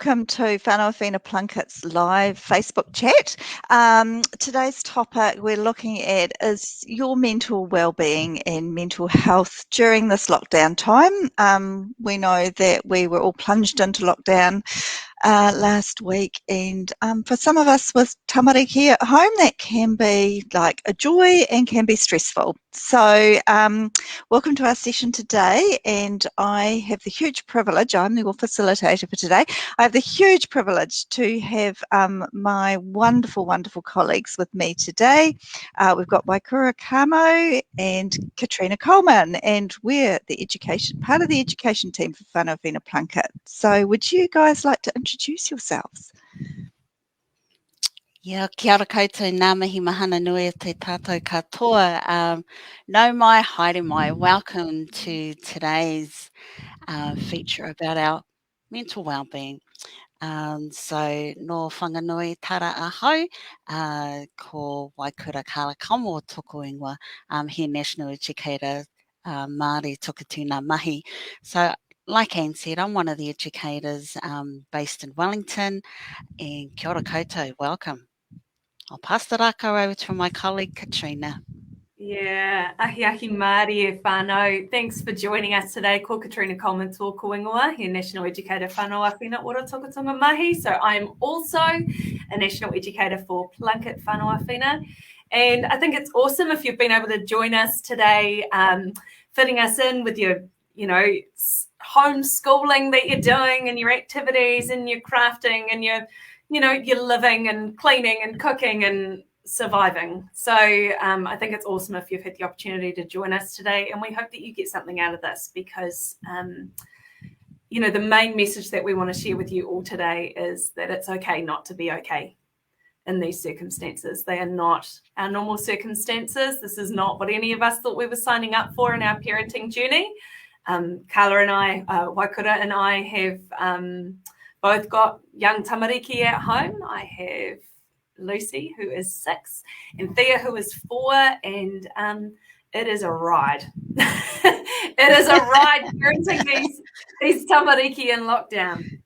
welcome to Whānau Āwhina Plunket's live Facebook chat. Today's topic we're looking at is your mental well-being and mental health during this lockdown time. We know that we were all plunged into lockdown last week, and for some of us with tamariki at home, that can be like a joy and can be stressful. So welcome to our session today, and I have the huge privilege, I'm your facilitator for today, I have the huge privilege to have my wonderful colleagues with me today. We've got Waikura Kamo and Katrina Coleman, and we're the part of the education team for Whānau Āwhina Plunket. So would you guys like to introduce yourselves? Yeah, kia ora koutou, ngā mihi mahana nui a te tātou katoa. No mai, haere mai. Welcome to today's feature about our mental well-being. So, no whanganui tara ahau, ko Waikura Kamo toko ingoa, here National Educator Māori Tukatuna Mahi. So, like Anne said, I'm one of the educators based in Wellington, and kia ora koutou, welcome. I'll pass the rako over to my colleague Katrina. Yeah, ahi Māori e whānau. Thanks for joining us today. Ko Katrina Coleman tōku ingoa, here National Educator Whānau Āwhina Ora Tokatonga Mahi. So I'm also a National Educator for Plunket Whānau Āwhina. And I think it's awesome if you've been able to join us today, fitting us in with your, homeschooling that you're doing and your activities and your crafting and your living and cleaning and cooking and surviving. So I think it's awesome if you've had the opportunity to join us today, and we hope that you get something out of this because, the main message that we want to share with you all today is that it's okay not to be okay in these circumstances. They are not our normal circumstances. This is not what any of us thought we were signing up for in our parenting journey. Carla and I, Waikura and I have both got young tamariki at home. I have Lucy, who is 6, and Thea, who is 4, and it is a ride. It is a ride parenting these tamariki in lockdown.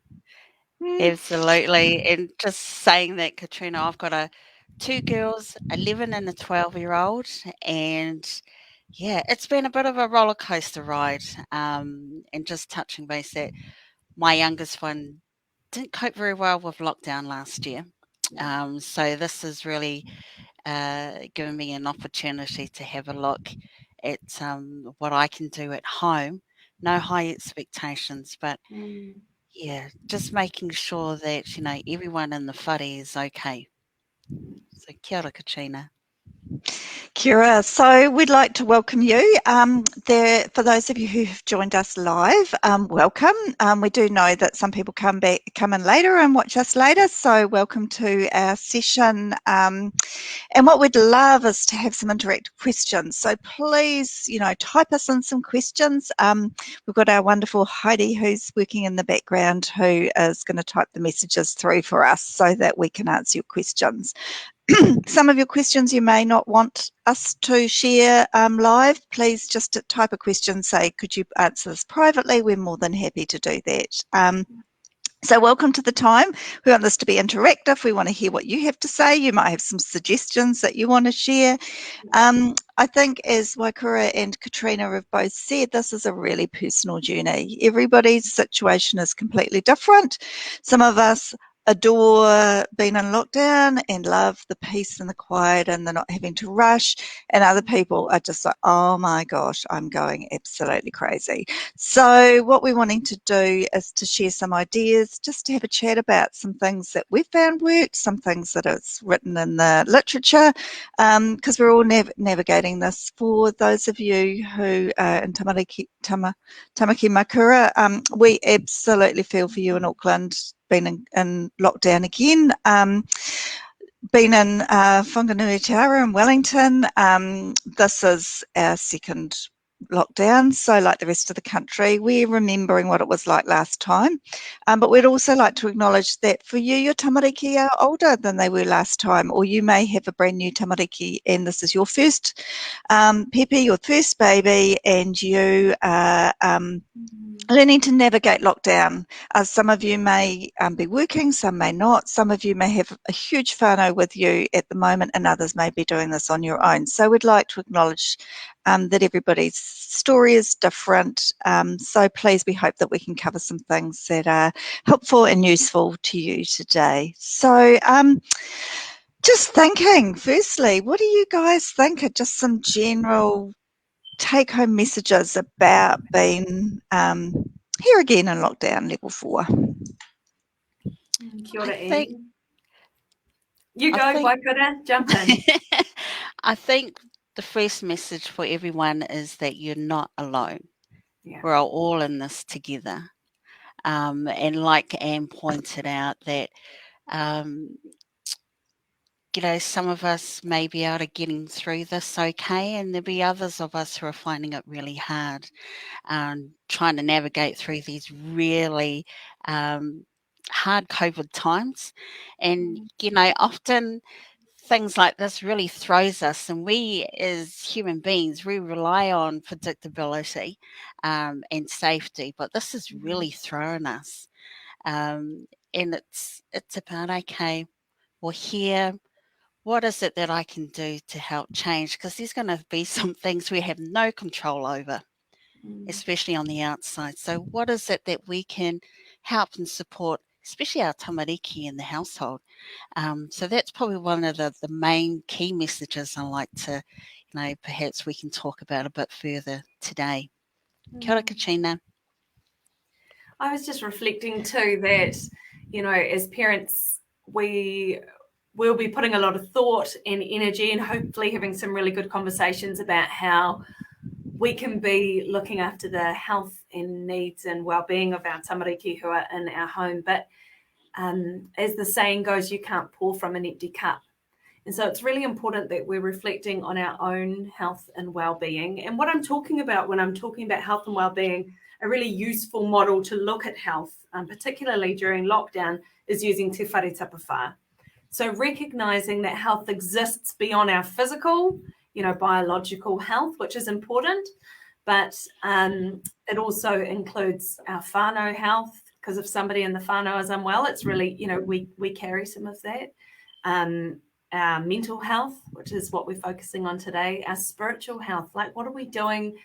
Absolutely. And just saying that, Katrina, I've got 2 girls, 11 and a 12-year-old, and yeah, it's been a bit of a roller coaster ride. And just touching base that my youngest one didn't cope very well with lockdown last year. So this is really given me an opportunity to have a look at what I can do at home. No high expectations, but yeah, just making sure that, everyone in the whare is okay. So kia ora, Katrina. Kia ora. So we'd like to welcome you. For those of you who have joined us live, welcome. We do know that some people come in later and watch us later, so welcome to our session. And what we'd love is to have some interactive questions. So please, type us in some questions. We've got our wonderful Heidi who's working in the background who is going to type the messages through for us so that we can answer your questions. Some of your questions you may not want us to share live. Please just type a question, say, could you answer this privately? We're more than happy to do that. So welcome to the time. We want this to be interactive. We want to hear what you have to say. You might have some suggestions that you want to share. I think, as Waikura and Katrina have both said, this is a really personal journey. Everybody's situation is completely different. Some of us adore being in lockdown and love the peace and the quiet and the not having to rush, and other people are just like, oh my gosh, I'm going absolutely crazy. So what we're wanting to do is to share some ideas, just to have a chat about some things that we've found work, some things that it's written in the literature, because we're all navigating this. For those of you who are in Tamaki Makura, we absolutely feel for you in Auckland, been in lockdown again, been in Whanganui-Te-Ara in Wellington. This is our second lockdown, so like the rest of the country, we're remembering what it was like last time, but we'd also like to acknowledge that for you, your tamariki are older than they were last time, or you may have a brand new tamariki and this is your first pepe, your first baby, and you are learning to navigate lockdown. Some of you may be working, some may not. Some of you may have a huge whānau with you at the moment, and others may be doing this on your own. So we'd like to acknowledge that everybody's story is different. So please, we hope that we can cover some things that are helpful and useful to you today. So just thinking, firstly, what do you guys think are just some general take-home messages about being here again in lockdown level 4? Kia ora, I think, Annie. You go, Waikato, jump in. I think the first message for everyone is that you're not alone. Yeah. We're all in this together. And like Anne pointed out, that some of us may be able to getting through this okay, and there'll be others of us who are finding it really hard, trying to navigate through these really hard COVID times. And, often things like this really throws us, and we as human beings, we rely on predictability and safety, but this has really thrown us. And it's about, okay, well, here, what is it that I can do to help change? Because there's going to be some things we have no control over, especially on the outside. So what is it that we can help and support, especially our tamariki in the household? So that's probably one of the main key messages I like to, perhaps we can talk about a bit further today. Kia ora, Katrina. I was just reflecting too that, as parents, we will be putting a lot of thought and energy and hopefully having some really good conversations about how we can be looking after the health and needs and well-being of our tamariki who are in our home. But as the saying goes, you can't pour from an empty cup. And so it's really important that we're reflecting on our own health and well-being. And what I'm talking about when I'm talking about health and well-being, a really useful model to look at health, particularly during lockdown, is using te whare tapawhā. So recognizing that health exists beyond our physical, biological health, which is important, but it also includes our whānau health, because if somebody in the whānau is unwell, it's really, we carry some of that. Our mental health, which is what we're focusing on today, our spiritual health, like what are we doing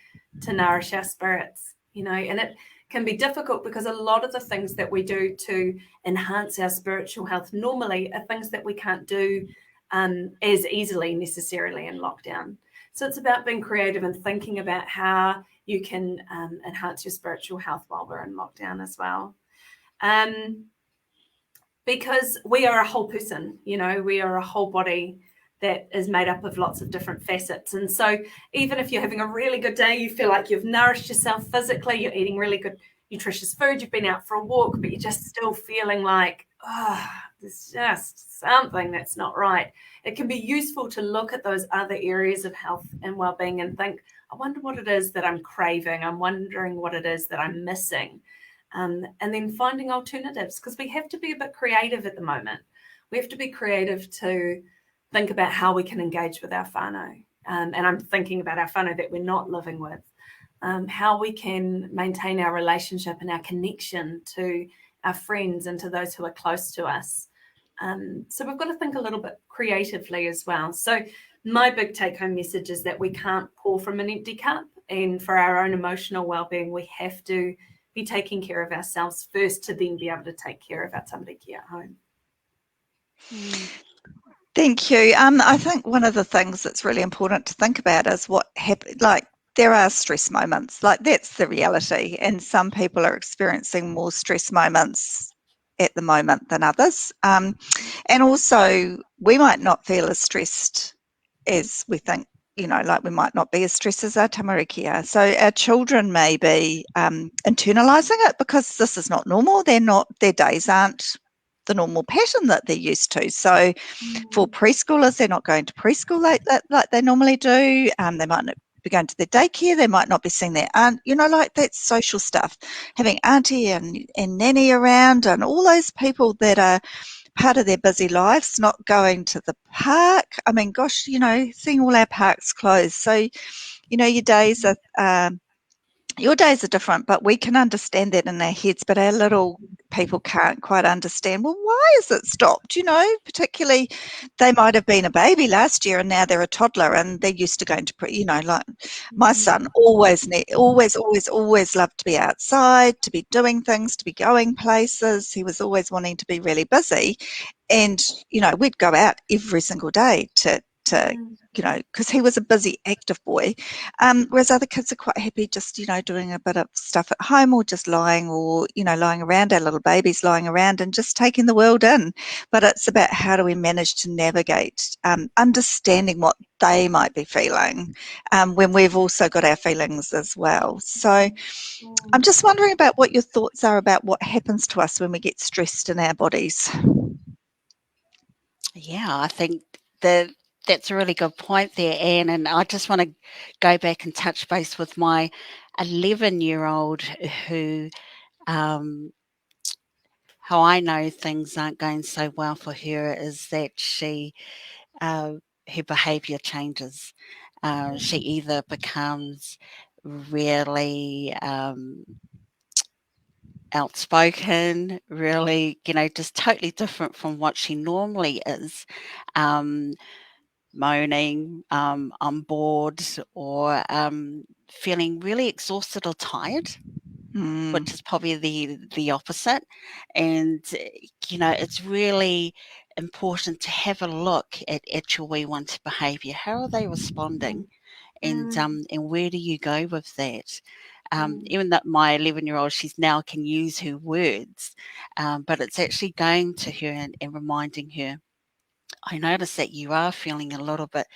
to nourish our spirits, and it can be difficult because a lot of the things that we do to enhance our spiritual health normally are things that we can't do as easily necessarily in lockdown. So it's about being creative and thinking about how you can enhance your spiritual health while we're in lockdown as well. Because we are a whole person, we are a whole body that is made up of lots of different facets. And so even if you're having a really good day, you feel like you've nourished yourself physically, you're eating really good, nutritious food, you've been out for a walk, but you're just still feeling like, there's just something that's not right. It can be useful to look at those other areas of health and well-being and think, I wonder what it is that I'm craving. I'm wondering what it is that I'm missing. And then finding alternatives, because we have to be a bit creative at the moment. We have to be creative to think about how we can engage with our whānau. And I'm thinking about our whānau that we're not living with, how we can maintain our relationship and our connection to our friends and to those who are close to us. So we've got to think a little bit creatively as well. So my big take-home message is that we can't pour from an empty cup. And for our own emotional well-being, we have to be taking care of ourselves first to then be able to take care of our tamariki at home. Thank you. I think one of the things that's really important to think about is what happened. Like, there are stress moments, like that's the reality, and some people are experiencing more stress moments at the moment than others. And also, we might not feel as stressed as we think. Like we might not be as stressed as our tamariki are. So our children may be internalising it because this is not normal. Their days aren't the normal pattern that they're used to. So for preschoolers, they're not going to preschool like they normally do. They might not be going to their daycare. They might not be seeing their aunt, like that social stuff, having auntie and nanny around and all those people that are part of their busy lives, not going to the park. I mean, gosh, seeing all our parks closed. So, your days are your days are different, but we can understand that in our heads, but our little people can't quite understand, well, why has it stopped? Particularly they might have been a baby last year and now they're a toddler and they're used to going to, like my son always loved to be outside, to be doing things, to be going places. He was always wanting to be really busy. And, we'd go out every single day to because he was a busy, active boy. Whereas other kids are quite happy just, doing a bit of stuff at home or just lying around, our little babies lying around and just taking the world in. But it's about how do we manage to navigate understanding what they might be feeling when we've also got our feelings as well. So I'm just wondering about what your thoughts are about what happens to us when we get stressed in our bodies. Yeah, I think that's a really good point there, Anne. And I just want to go back and touch base with my 11-year-old who, how I know things aren't going so well for her is that her behaviour changes. She either becomes really outspoken, really, just totally different from what she normally is. Moaning, I'm bored, or feeling really exhausted or tired, which is probably the opposite. And it's really important to have a look at your wee one's behaviour. How are they responding? And where do you go with that? Even that my 11-year-old, she's now can use her words, but it's actually going to her and reminding her, I notice that you are feeling a little bit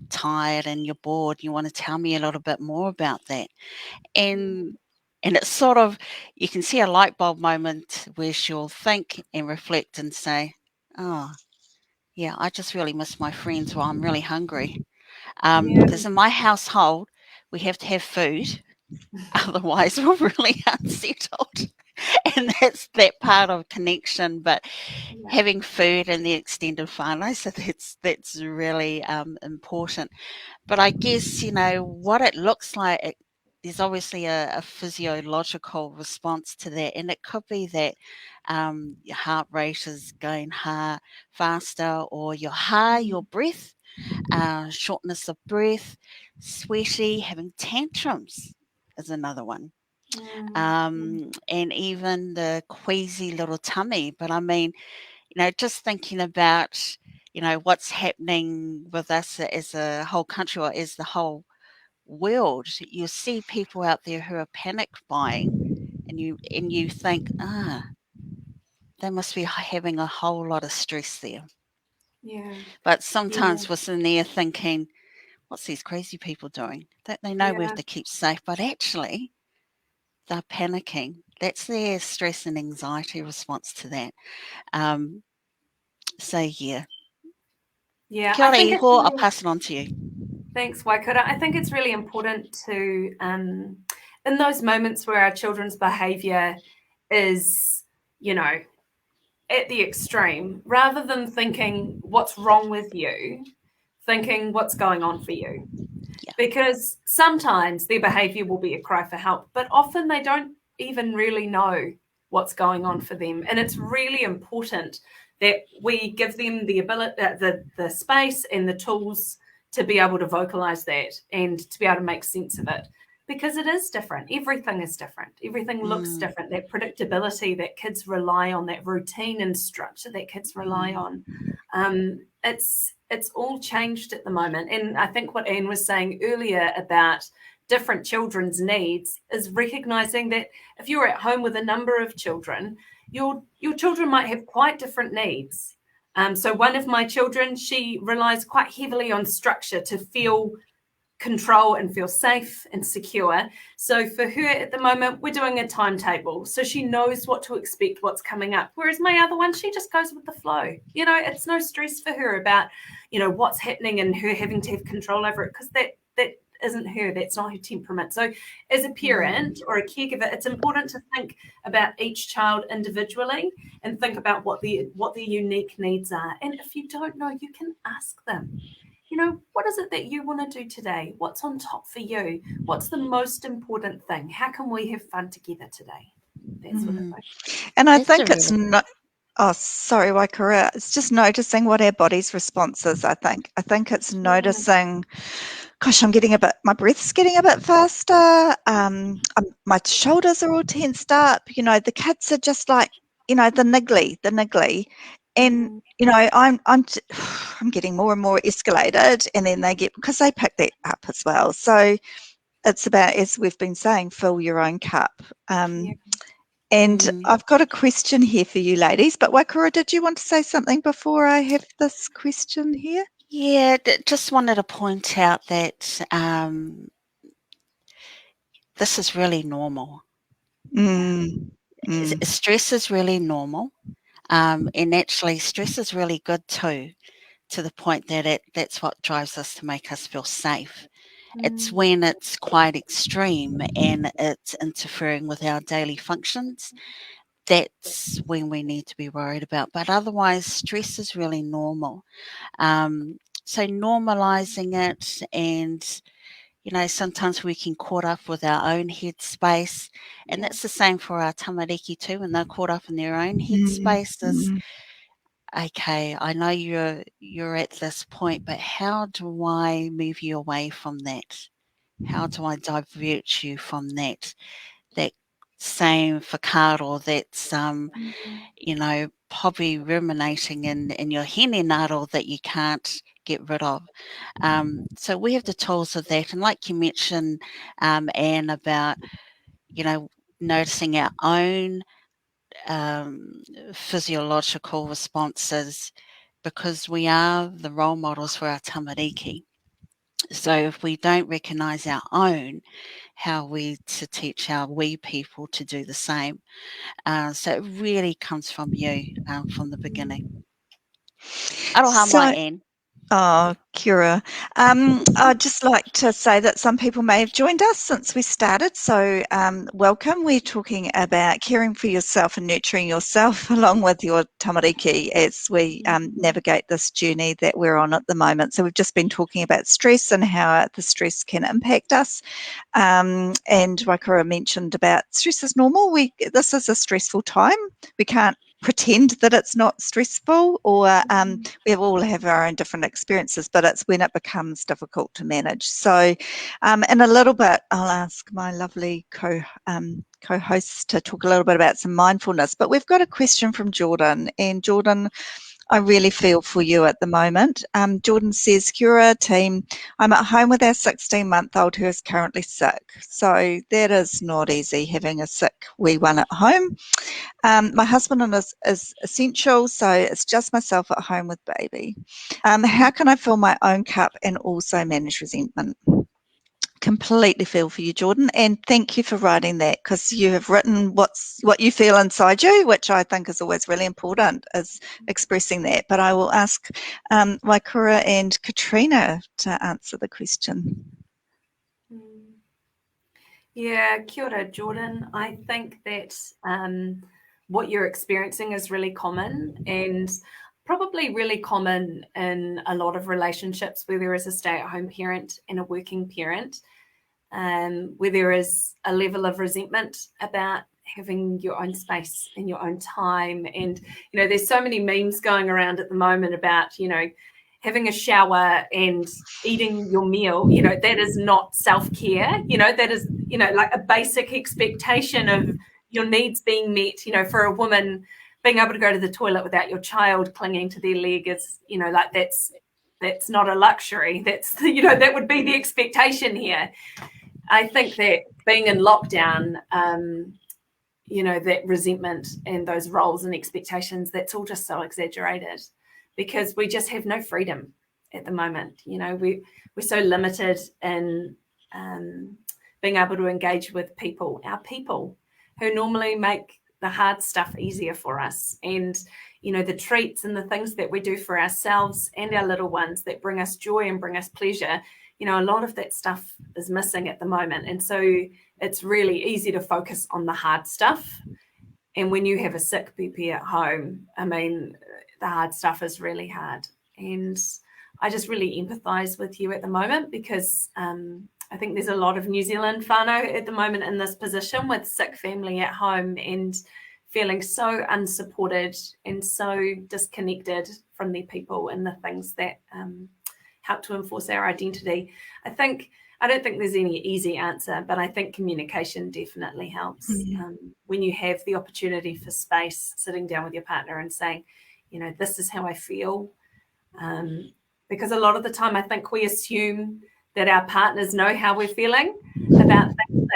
tired and you're bored. You want to tell me a little bit more about that. And it's sort of, you can see a light bulb moment where she'll think and reflect and say, oh, yeah, I just really miss my friends, or I'm really hungry. Because in my household, we have to have food. Otherwise, we're really unsettled. And that's that part of connection. But having food and the extended whānau, so that's really important. But I guess, what it looks like, there's obviously a physiological response to that. And it could be that your heart rate is going faster, or your breath, shortness of breath, sweaty, having tantrums is another one. And even the queasy little tummy. But I mean, just thinking about, what's happening with us as a whole country or as the whole world, you see people out there who are panic buying, and you think, they must be having a whole lot of stress there. Yeah. But sometimes we're sitting there thinking, what's these crazy people doing? That they know we have to keep safe, but actually they're panicking. That's their stress and anxiety response to that. So yeah. Yeah, Kia I ora, think it's iho, I'll really, pass it on to you. thanks, Waikato. I think it's really important to, in those moments where our children's behaviour is, at the extreme, rather than thinking what's wrong with you, thinking what's going on for you. Yeah. Because sometimes their behaviour will be a cry for help, but often they don't even really know what's going on for them. And it's really important that we give them the ability, the space and the tools to be able to vocalize that and to be able to make sense of it. Because it is different. Everything is different. Everything looks different. That predictability that kids rely on, that routine and structure that kids rely on, it's all changed at the moment. And I think what Anne was saying earlier about different children's needs is recognizing that if you're at home with a number of children, your children might have quite different needs. So one of my children, she relies quite heavily on structure to feel control and feel safe and secure. So for her at the moment, we're doing a timetable. So she knows what to expect, what's coming up. Whereas my other one, she just goes with the flow. It's no stress for her about, what's happening and her having to have control over it, because that isn't her. That's not her temperament. So as a parent or a caregiver, it's important to think about each child individually and think about what their unique needs are. And if you don't know, you can ask them. what is it that you want to do today? What's on top for you? What's the most important thing? How can we have fun together today? That sort of thing. And I That's think a it's really not. Oh, sorry, Waikura. It's just noticing what our body's response is, I think. I think it's noticing, gosh, my breath's getting a bit faster. My shoulders are all tensed up. The kids are just like, the niggly. And, I'm getting more and more escalated, and then because they pick that up as well. So it's about, as we've been saying, fill your own cup. And I've got a question here for you ladies, but Waikura, did you want to say something before I have this question here? Yeah, just wanted to point out that this is really normal. Stress is really normal, and actually stress is really good too, to the point that that's what drives us to make us feel safe. It's when it's quite extreme and it's interfering with our daily functions, that's when we need to be worried about. But otherwise, stress is really normal. So normalizing it, and sometimes we can caught up with our own headspace, and that's the same for our tamariki too. When they're caught up in their own headspaces, okay, I know you're at this point, but how do I move you away from that? How do I divert you from that same whakaaro that's probably ruminating in your hene ngaro that you can't get rid of. So we have the tools of that, and like you mentioned, Anne, about noticing our own physiological responses, because we are the role models for our tamariki. So if we don't recognise our own, how are we to teach our wee people to do the same? So it really comes from you from the beginning. Aroha mai, Anne. Oh, Kira. I'd just like to say that some people may have joined us since we started. So welcome. We're talking about caring for yourself and nurturing yourself along with your tamariki as we navigate this journey that we're on at the moment. So we've just been talking about stress and how the stress can impact us. And Waikura mentioned about stress is normal. This is a stressful time. We can't pretend that it's not stressful, or we all have our own different experiences, but it's when it becomes difficult to manage. So in a little bit, I'll ask my lovely co-hosts to talk a little bit about some mindfulness, but we've got a question from Jordan, and Jordan, I really feel for you at the moment. Jordan says, Kura team, I'm at home with our 16-month-old who is currently sick. So that is not easy, having a sick wee one at home. My husband is essential, so it's just myself at home with baby. How can I fill my own cup and also manage resentment? Completely feel for you, Jordan, and thank you for writing that, because you have written what you feel inside you, which I think is always really important, is expressing that. But I will ask Waikura and Katrina to answer the question. Yeah, kia ora, Jordan. I think that what you're experiencing is really common, and probably really common in a lot of relationships where there is a stay-at-home parent and a working parent, where there is a level of resentment about having your own space and your own time. And, there's so many memes going around at the moment about, having a shower and eating your meal, that is not self-care, that is, like a basic expectation of your needs being met. For a woman, being able to go to the toilet without your child clinging to their leg is, like that's not a luxury. That's, that would be the expectation here. I think that being in lockdown, that resentment and those roles and expectations, that's all just so exaggerated, because we just have no freedom at the moment. We're so limited in being able to engage with our people who normally make the hard stuff easier for us. And, the treats and the things that we do for ourselves and our little ones that bring us joy and bring us pleasure, a lot of that stuff is missing at the moment. And so it's really easy to focus on the hard stuff. And when you have a sick PP at home, I mean, the hard stuff is really hard. And I just really empathise with you at the moment, because I think there's a lot of New Zealand whānau at the moment in this position with sick family at home and feeling so unsupported and so disconnected from their people and the things that help to enforce our identity. I don't think there's any easy answer, but I think communication definitely helps. When you have the opportunity for space, sitting down with your partner and saying, this is how I feel. Because a lot of the time I think we assume that our partners know how we're feeling about things.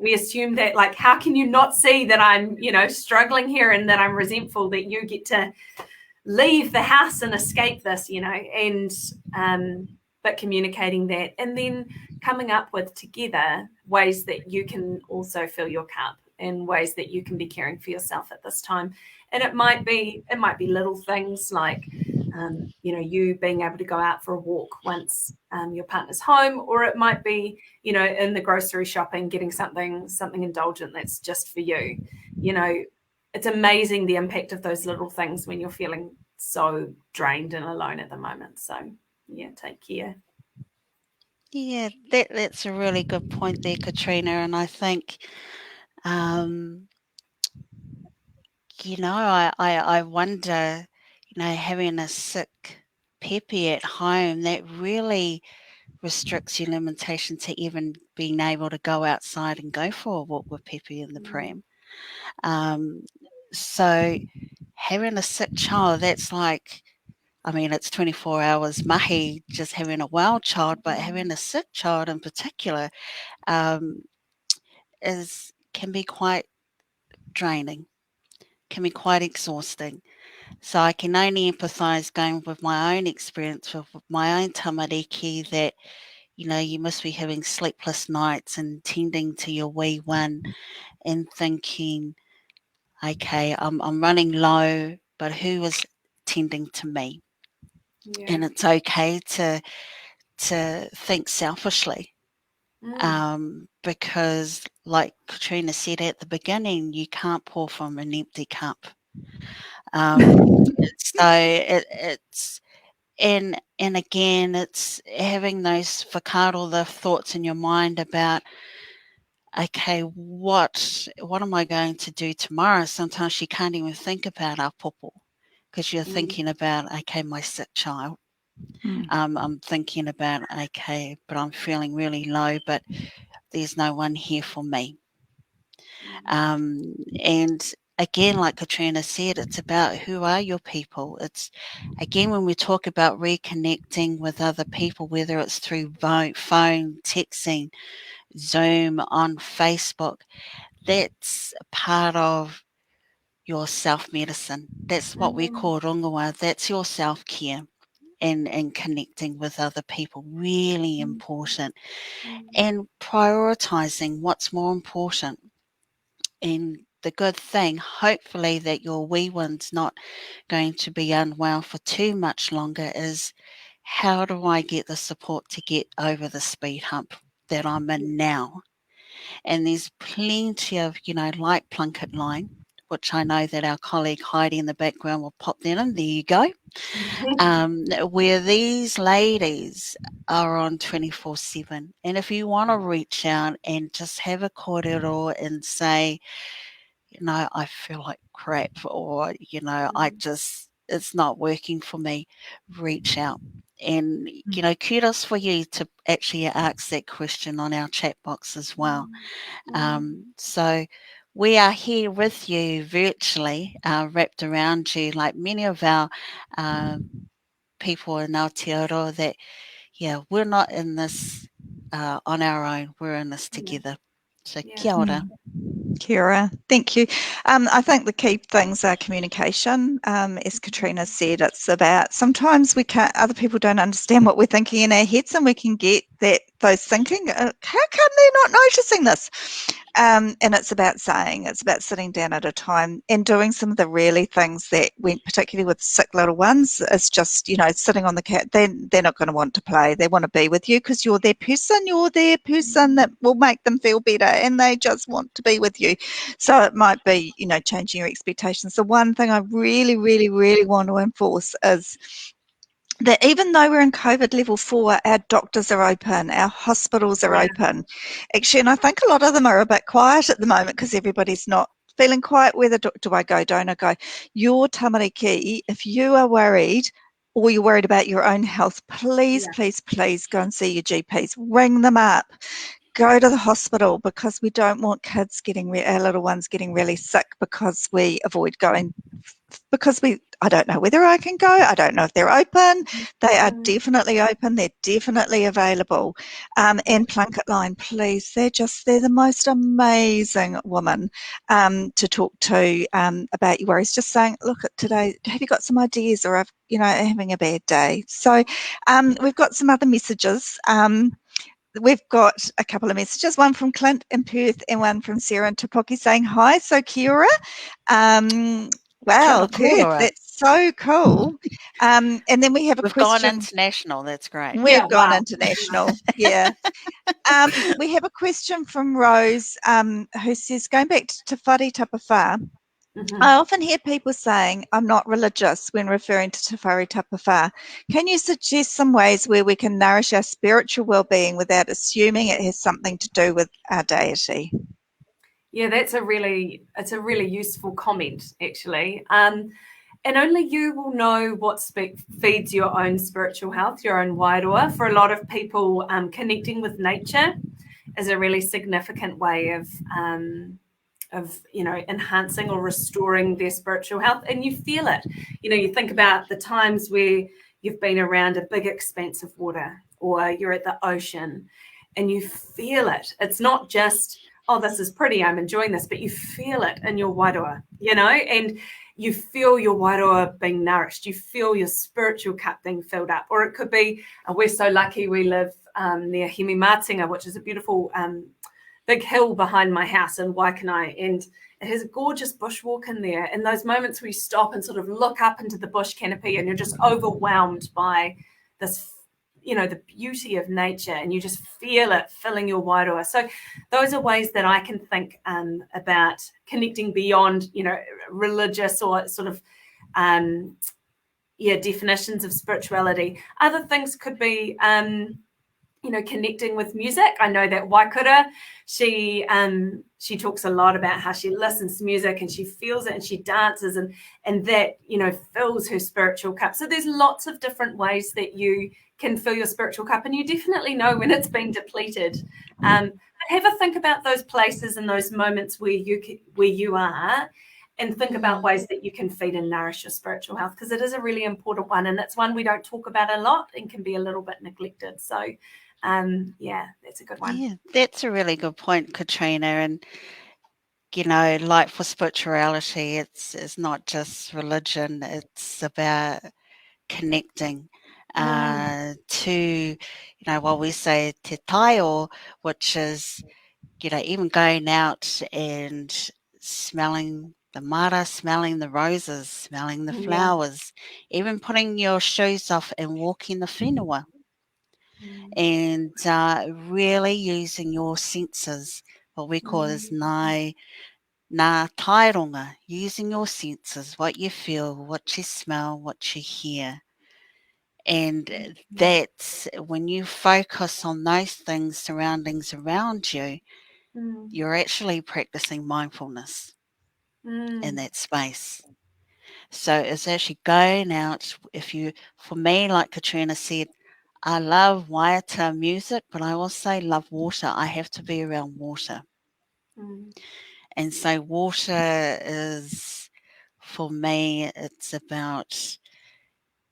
We assume that, like, how can you not see that I'm, struggling here and that I'm resentful that you get to leave the house and escape this, and but communicating that and then coming up with together ways that you can also fill your cup and ways that you can be caring for yourself at this time. And it might be little things like you being able to go out for a walk once your partner's home, or it might be in the grocery shopping getting something indulgent that's just for you. It's amazing the impact of those little things when you're feeling so drained and alone at the moment. So yeah, take care. Yeah, that's a really good point there, Katrina. And I think, I wonder, having a sick peppy at home, that really restricts your limitation to even being able to go outside and go for a walk with Peppy in the pram. So having a sick child, that's like, it's 24 hours mahi just having a well child, but having a sick child in particular can be quite draining, can be quite exhausting. So I can only empathise, going with my own experience with my own tamariki, that you must be having sleepless nights and tending to your wee one and thinking, okay, I'm running low, but who is tending to me? Yeah. And it's okay to think selfishly, because, like Katrina said at the beginning, you can't pour from an empty cup. So it's and again, it's having those whakaaro, the thoughts in your mind about, okay, what am I going to do tomorrow? Sometimes you can't even think about our popo because you're thinking about, okay, my sick child. I'm thinking about, okay, but I'm feeling really low, but there's no one here for me. And again, like Katrina said, it's about who are your people. It's, again, when we talk about reconnecting with other people, whether it's through phone, texting, Zoom, on Facebook, that's part of your self-medicine. That's what we call rongoa. That's your self-care and connecting with other people. Really important. And prioritising what's more important. And the good thing, hopefully, that your wee one's not going to be unwell for too much longer, is how do I get the support to get over the speed hump that I'm in now? And there's plenty of, like Plunket Line, which I know that our colleague Heidi in the background will pop that in. There you go. Where these ladies are on 24/7. And if you want to reach out and just have a kōrero and say, I feel like crap, or, it's not working for me, reach out. And, kudos for you to actually ask that question on our chat box as well. So we are here with you virtually, wrapped around you, like many of our people in Aotearoa, that, we're not in this on our own, we're in this together. So kia ora. Kira, thank you. I think the key things are communication. As Katrina said, it's about, sometimes other people don't understand what we're thinking in our heads, and we can get those thinking, how come they're not noticing this? And it's about sitting down at a time and doing some of the really things that went, particularly with sick little ones, is just, sitting on the couch. They're not going to want to play. They want to be with you because you're their person that will make them feel better, and they just want to be with you. So it might be, changing your expectations. The one thing I really, really, really want to enforce is that even though we're in COVID level 4, our doctors are open, our hospitals are open. Actually, and I think a lot of them are a bit quiet at the moment because everybody's not feeling quite whether do I go, don't I go. Your tamariki, if you are worried or you're worried about your own health, please, please, please go and see your GPs. Ring them up. Go to the hospital, because we don't want kids getting, our little ones getting really sick because we avoid going, because I don't know whether I can go. I don't know if they're open. They are definitely open. They're definitely available. And Plunket Line, please. They're the most amazing woman to talk to about your worries. Just saying, look, at today, have you got some ideas, or having a bad day? So we've got some other messages. We've got a couple of messages, one from Clint in Perth and one from Sarah in Tapoki saying hi. So kia ora. Wow, Perth, that's so cool. And then we have a question. We've gone international, that's great. We've gone international, yeah. We have a question from Rose who says, going back to Te Whare Tapawha, I often hear people saying, I'm not religious, when referring to Te Whare Tapawha. Can you suggest some ways where we can nourish our spiritual well-being without assuming it has something to do with our deity? Yeah, it's a really useful comment, actually. And only you will know what feeds your own spiritual health, your own wairoa. For a lot of people, connecting with nature is a really significant way of enhancing or restoring their spiritual health, and you feel it. You think about the times where you've been around a big expanse of water, or you're at the ocean, and you feel it. It's not just, oh, this is pretty, I'm enjoying this, but you feel it in your wairoa, and you feel your wairoa being nourished. You feel your spiritual cup being filled up. Or it could be, we're so lucky we live near Hemi-Matinga, which is a beautiful big hill behind my house in Waikanai, and it has a gorgeous bushwalk in there. And those moments where you stop and sort of look up into the bush canopy and you're just overwhelmed by this, the beauty of nature, and you just feel it filling your wairoa. So those are ways that I can think about connecting beyond, religious or sort of, definitions of spirituality. Other things could be, connecting with music. I know that Waikura, she talks a lot about how she listens to music and she feels it and she dances, and that, fills her spiritual cup. So there's lots of different ways that you can fill your spiritual cup, and you definitely know when it's been depleted. But have a think about those places and those moments where you are, and think about ways that you can feed and nourish your spiritual health, because it is a really important one, and it's one we don't talk about a lot and can be a little bit neglected. So that's a good one. Yeah, that's a really good point, Katrina. And like for spirituality, it's not just religion, it's about connecting to, what we say te taio, which is, even going out and smelling the mara, smelling the roses, smelling the flowers, even putting your shoes off and walking the whenua. And really using your senses, what we call as nā taironga, using your senses, what you feel, what you smell, what you hear. And that's when you focus on those things, surroundings around you, you're actually practicing mindfulness in that space. So it's actually going out. For me, like Katrina said, I love waiata music, but I also love water. I have to be around water. And so water is, for me, it's about,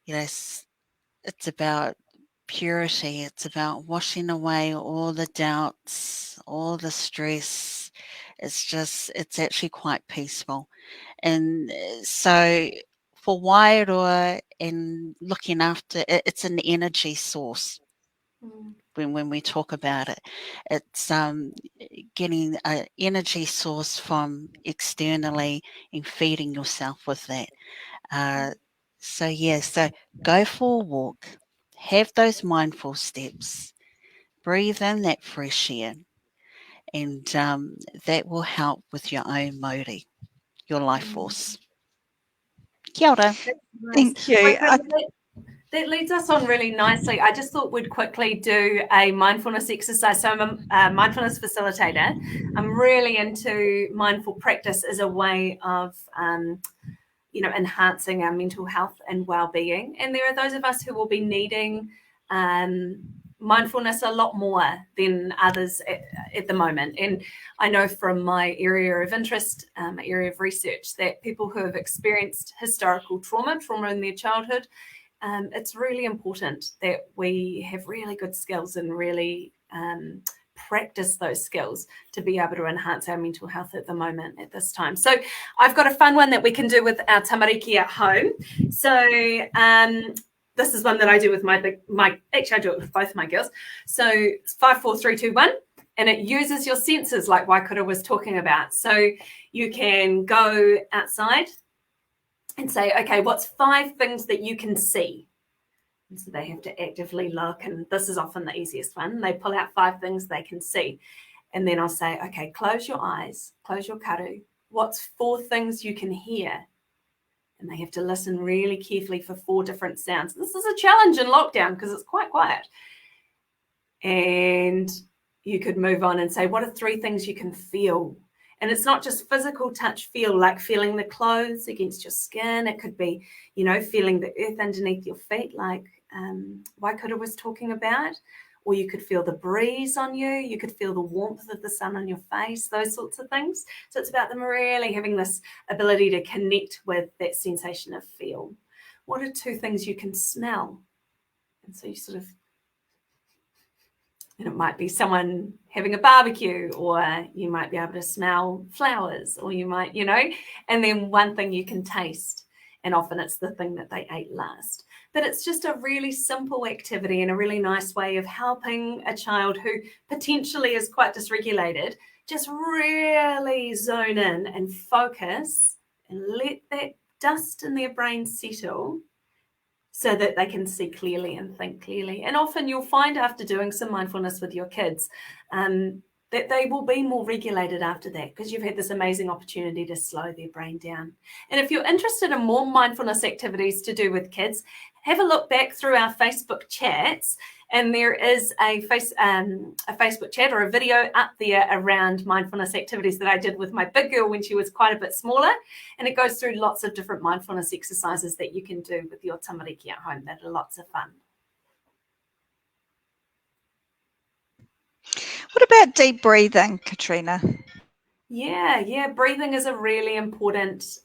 it's about purity. It's about washing away all the doubts, all the stress. It's actually quite peaceful. And so for wairoa and looking after it, it's an energy source. When we talk about it, it's getting an energy source from externally and feeding yourself with that. So go for a walk, have those mindful steps, breathe in that fresh air, and that will help with your own modi, your life force. Kia ora. Thank you. That leads us on really nicely. I just thought we'd quickly do a mindfulness exercise. So I'm a mindfulness facilitator. I'm really into mindful practice as a way of, enhancing our mental health and well-being. And there are those of us who will be needing mindfulness a lot more than others at the moment. And I know from my area of interest, area of research, that people who have experienced historical trauma in their childhood, it's really important that we have really good skills and really practice those skills to be able to enhance our mental health at the moment at this time. So I've got a fun one that we can do with our tamariki at home. So this is one that I do with actually I do it with both my girls. So it's 5, 4, 3, 2, 1. And it uses your senses like Waikato was talking about. So you can go outside and say, okay, what's 5 things that you can see? And so they have to actively look, and this is often the easiest one. They pull out 5 things they can see. And then I'll say, okay, close your eyes, close your karu. What's 4 things you can hear? And they have to listen really carefully for 4 different sounds. This is a challenge in lockdown because it's quite quiet. And you could move on and say, what are 3 things you can feel? And it's not just physical touch feel, like feeling the clothes against your skin. It could be, feeling the earth underneath your feet, like Waikato was talking about. Or you could feel the breeze on you. You could feel the warmth of the sun on your face, those sorts of things. So it's about them really having this ability to connect with that sensation of feel. What are 2 things you can smell? And so you sort of, and it might be someone having a barbecue, or you might be able to smell flowers, or you might, and then 1 thing you can taste. And often it's the thing that they ate last. But it's just a really simple activity and a really nice way of helping a child who potentially is quite dysregulated just really zone in and focus and let that dust in their brain settle so that they can see clearly and think clearly. And often you'll find after doing some mindfulness with your kids that they will be more regulated after that, because you've had this amazing opportunity to slow their brain down. And if you're interested in more mindfulness activities to do with kids, have a look back through our Facebook chats, and there is a Facebook chat or a video up there around mindfulness activities that I did with my big girl when she was quite a bit smaller, and it goes through lots of different mindfulness exercises that you can do with your tamariki at home that are lots of fun. What about deep breathing, Katrina? Yeah, breathing is a really important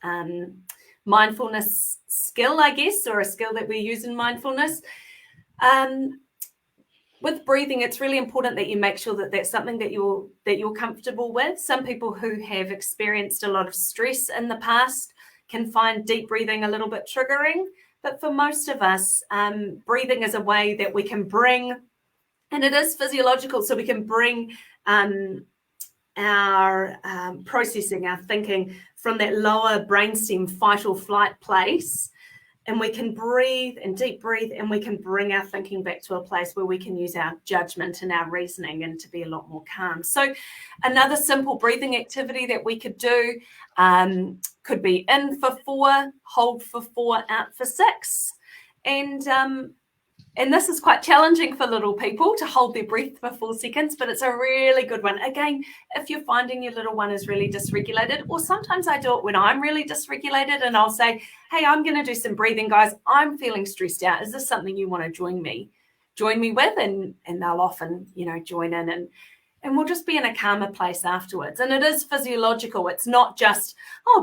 mindfulness skill, I guess, or a skill that we use in mindfulness. With breathing, it's really important that you make sure that that's something that you're comfortable with. Some people who have experienced a lot of stress in the past can find deep breathing a little bit triggering, but for most of us, breathing is a way that we can bring, and it is physiological, so we can bring our processing, our thinking from that lower brainstem fight or flight place, and we can breathe and deep breathe, and we can bring our thinking back to a place where we can use our judgment and our reasoning and to be a lot more calm. So another simple breathing activity that we could do could be in for 4, hold for 4, out for 6. And this is quite challenging for little people to hold their breath for 4 seconds, but it's a really good one. Again, if you're finding your little one is really dysregulated, or sometimes I do it when I'm really dysregulated, and I'll say, hey, I'm going to do some breathing, guys. I'm feeling stressed out. Is this something you want to join me with? And they'll often, join in, and we'll just be in a calmer place afterwards. And it is physiological. It's not just,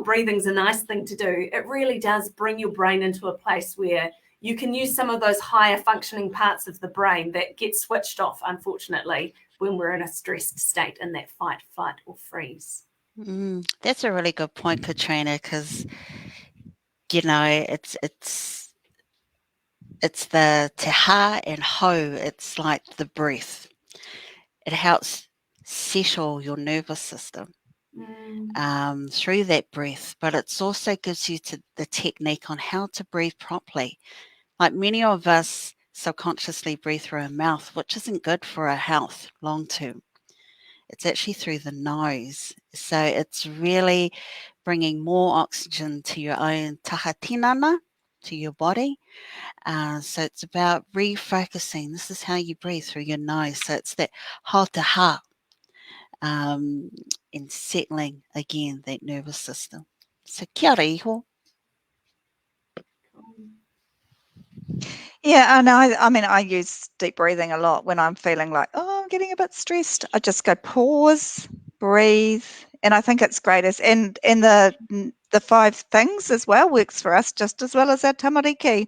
breathing's a nice thing to do. It really does bring your brain into a place where you can use some of those higher functioning parts of the brain that get switched off, unfortunately, when we're in a stressed state in that fight, flight, or freeze. That's a really good point, Katrina, because, it's the te ha and ho. It's like the breath. It helps settle your nervous system through that breath, but it also gives you the technique on how to breathe properly. Like many of us subconsciously breathe through our mouth, which isn't good for our health long term. It's actually through the nose. So it's really bringing more oxygen to your own taha tinana to your body. So it's about refocusing. This is how you breathe, through your nose. So it's that ha, and settling again that nervous system. So kia ora iho. Yeah, and I mean, I use deep breathing a lot when I'm feeling like, oh, I'm getting a bit stressed. I just go pause, breathe, and I think it's great. And the 5 things as well works for us just as well as our tamariki.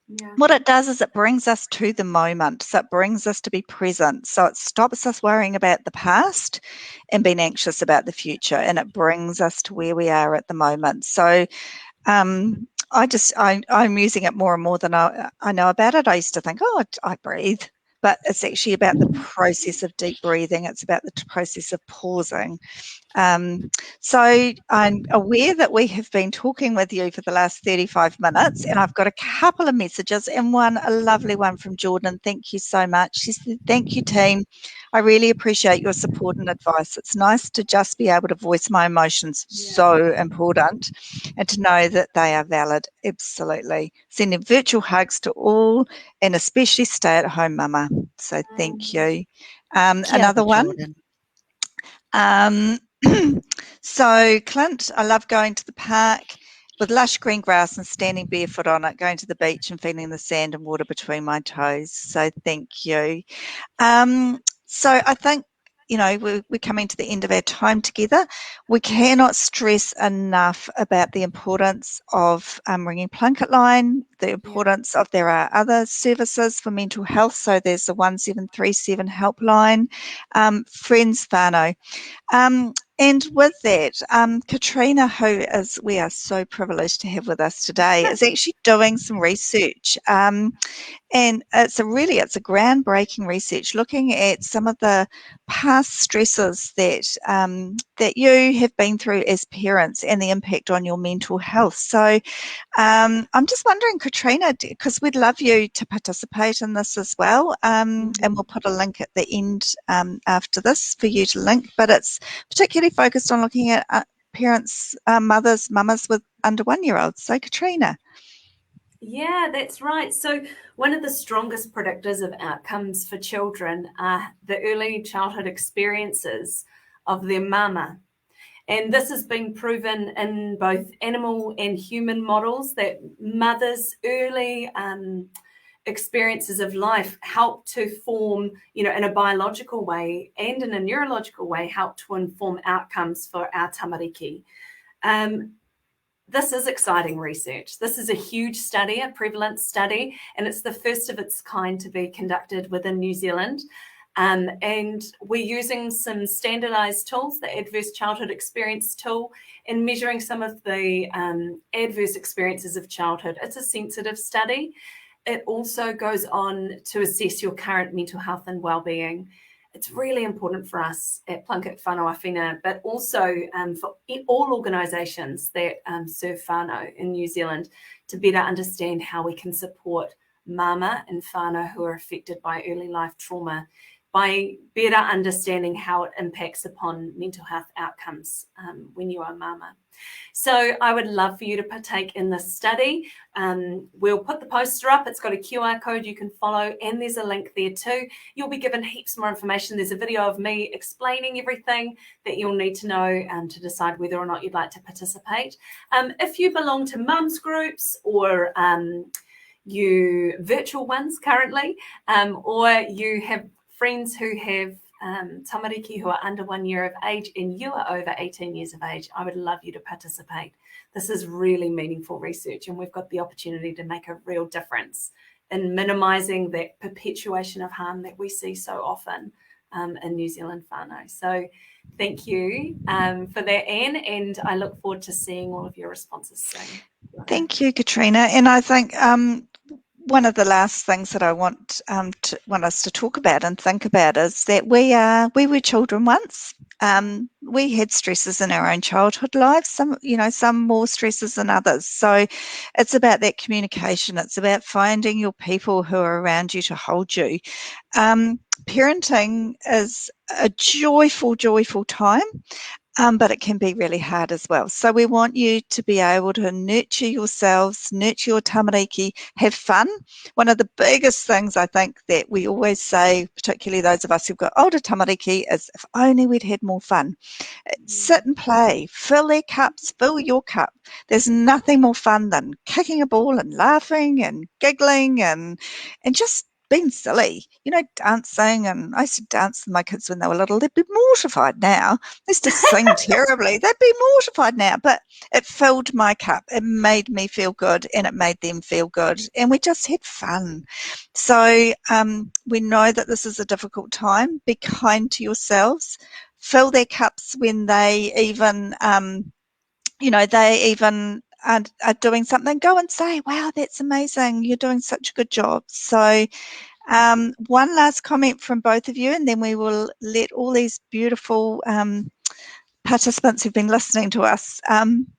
Yeah. What it does is it brings us to the moment. So it brings us to be present. So it stops us worrying about the past and being anxious about the future, and it brings us to where we are at the moment. So I'm using it more and more than I know about it. I used to think, oh, I breathe, but it's actually about the process of deep breathing. It's about the process of pausing. So I'm aware that we have been talking with you for the last 35 minutes, and I've got a couple of messages, and a lovely one from Jordan. Thank you so much. She said, thank you, team. I really appreciate your support and advice. It's nice to just be able to voice my emotions. So important. And to know that they are valid. Absolutely. Sending virtual hugs to all, and especially stay-at-home mama. So thank you. Another one. Jordan. So Clint, I love going to the park with lush green grass and standing barefoot on it, going to the beach and feeling the sand and water between my toes. So thank you. So I think, we're coming to the end of our time together. We cannot stress enough about the importance of ringing Plunket line, the importance of there are other services for mental health. So there's the 1737 helpline, Friends Whānau. And with that, Katrina, who we are so privileged to have with us today, is actually doing some research. And it's a groundbreaking research looking at some of the past stresses that you have been through as parents and the impact on your mental health. So I'm just wondering, Katrina, because we'd love you to participate in this as well, and we'll put a link at the end after this for you to link, but it's particularly focused on looking at parents, mamas with under 1-year-olds. So Katrina. Yeah, that's right. So one of the strongest predictors of outcomes for children are the early childhood experiences of their mama. And this has been proven in both animal and human models that mothers' early experiences of life help to form, in a biological way and in a neurological way, help to inform outcomes for our tamariki. This is exciting research. This is a huge study, a prevalence study, and it's the first of its kind to be conducted within New Zealand. And we're using some standardized tools, the Adverse Childhood Experience tool, in measuring some of the adverse experiences of childhood. It's a sensitive study. It also goes on to assess your current mental health and well-being. It's really important for us at Plunket Whānau Āwhina, but also for all organisations that serve whānau in New Zealand, to better understand how we can support mama and whānau who are affected by early life trauma, by better understanding how it impacts upon mental health outcomes when you are mama. So I would love for you to partake in this study. We'll put the poster up. It's got a QR code you can follow, and there's a link there too. You'll be given heaps more information. There's a video of me explaining everything that you'll need to know to decide whether or not you'd like to participate. If you belong to mums groups or you virtual ones currently, or you have friends who have tamariki who are under 1 year of age and you are over 18 years of age, I would love you to participate. This is really meaningful research, and we've got the opportunity to make a real difference in minimising that perpetuation of harm that we see so often in New Zealand whānau. So thank you for that, Anne, and I look forward to seeing all of your responses soon. Thank you, Katrina. And I think one of the last things that I want us to talk about and think about is that we were children once. We had stresses in our own childhood lives, some more stresses than others. So it's about that communication. It's about finding your people who are around you to hold you. Parenting is a joyful, joyful time. but it can be really hard as well. So we want you to be able to nurture yourselves, nurture your tamariki, have fun. One of the biggest things I think that we always say, particularly those of us who've got older tamariki, is if only we'd had more fun. Sit and play, fill their cups, fill your cup. There's nothing more fun than kicking a ball and laughing and giggling and just being silly, dancing. And I used to dance with my kids when they were little. They'd be mortified now. They used to sing terribly. They'd be mortified now, but it filled my cup. It made me feel good and it made them feel good. And we just had fun. So we know that this is a difficult time. Be kind to yourselves. Fill their cups when they even, are doing something. Go and say, wow, that's amazing. You're doing such a good job. So one last comment from both of you, and then we will let all these beautiful participants who've been listening to us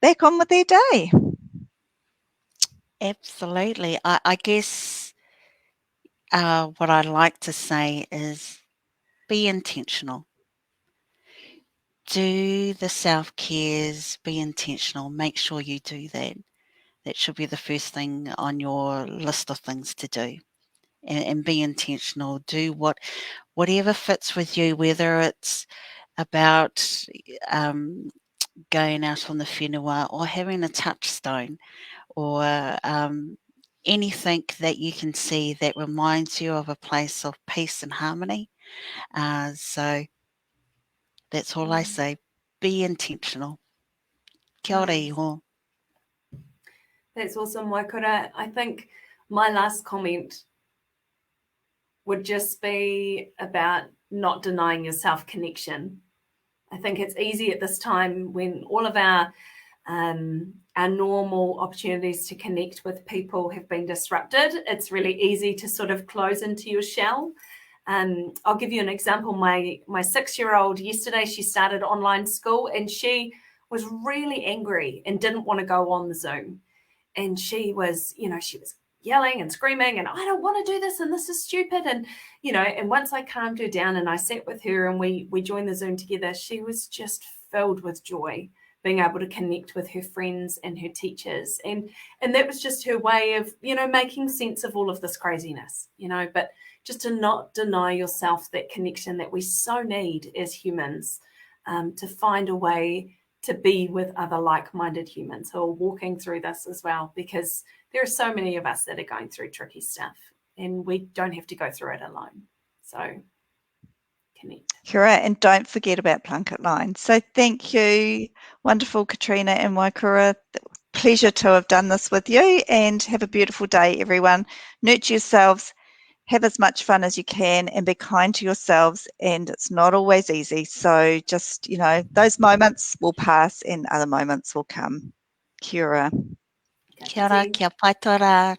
back on with their day. Absolutely. I guess what I'd like to say is be intentional. Do the self-cares, be intentional. Make sure you do that. That should be the first thing on your list of things to do. And be intentional. Do whatever fits with you, whether it's about going out on the whenua or having a touchstone or anything that you can see that reminds you of a place of peace and harmony. So that's all I say. Be intentional. Kia ora iho. That's awesome, Waikura. I think my last comment would just be about not denying yourself connection. I think it's easy at this time when all of our normal opportunities to connect with people have been disrupted. It's really easy to sort of close into your shell. I'll give you an example. My 6-year-old yesterday, she started online school and she was really angry and didn't want to go on the Zoom. And she was yelling and screaming and I don't want to do this and this is stupid. And, and once I calmed her down and I sat with her and we joined the Zoom together, she was just filled with joy, being able to connect with her friends and her teachers. And that was just her way of, making sense of all of this craziness, but just to not deny yourself that connection that we so need as humans, to find a way to be with other like-minded humans who are walking through this as well, because there are so many of us that are going through tricky stuff and we don't have to go through it alone. So connect. Correct. And don't forget about Plunket Line. So thank you, wonderful Katrina and Waikura. Pleasure to have done this with you, and have a beautiful day, everyone. Nurture yourselves, have as much fun as you can, and be kind to yourselves. And it's not always easy. So just, those moments will pass and other moments will come. Kia ora. Kia ora, kia pai tora.